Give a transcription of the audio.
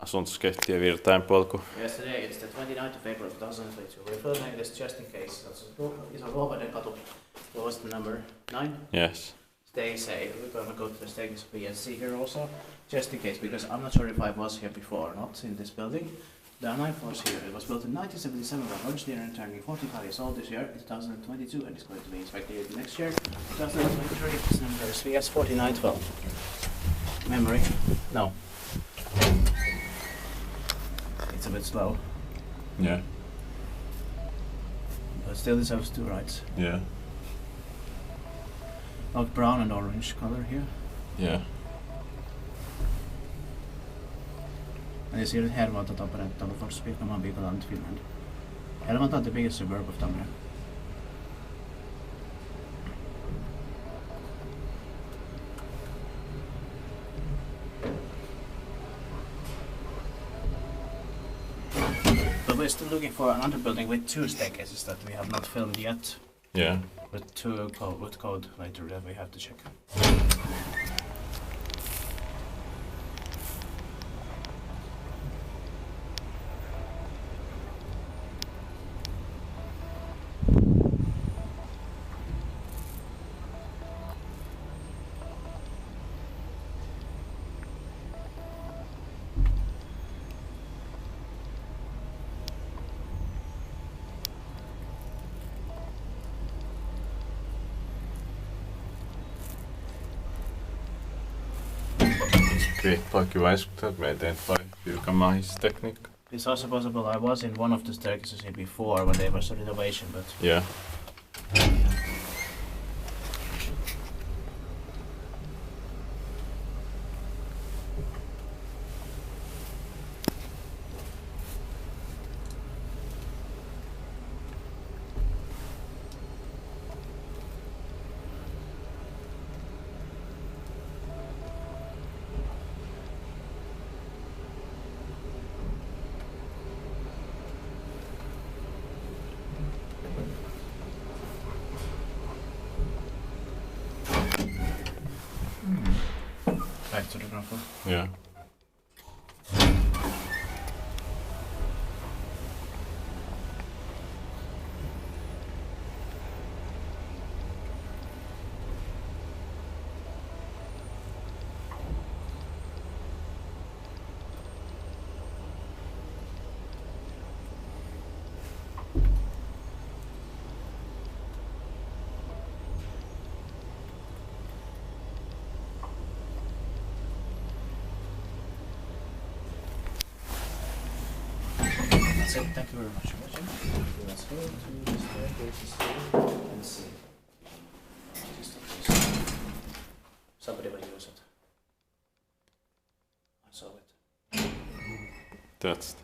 Asuntoskehtiö Virtainpolku. Yesterday it's the 29th of April 2022. We're filming this just in case. It's a Ruovedenkatu. What was the number? 9? Yes. They say we're gonna go to the stages of BSC here also, just in case, because I'm not sure if I was here before or not in this building. The ninth was here. It was built in 1977 by ValmetSchlieren, turning 45 years old this year, 2022, and it's going to be inspected next year, 2023. This number is VS4912. Memory? No. It's a bit slow. Yeah. But still deserves 2 rights. Yeah. About brown and orange color here. Yeah. And you see that Hervanta, Tampere, and Finland. Hervanta is the biggest suburb of Tampere. But we're still looking for another building with 2 staircases that we have not filmed yet. Yeah. With 2 code later that we have to check. Vaikka väistyttää, että me eteenpäin pyykämahistekniikka. It's also possible I was in one of the staircases here before when there was a renovation, but... Yeah. Back to the grapple. Yeah. That's it. Thank you very much for watching. Let's go to the staircases and see. Just in case somebody will use it. I saw it. That's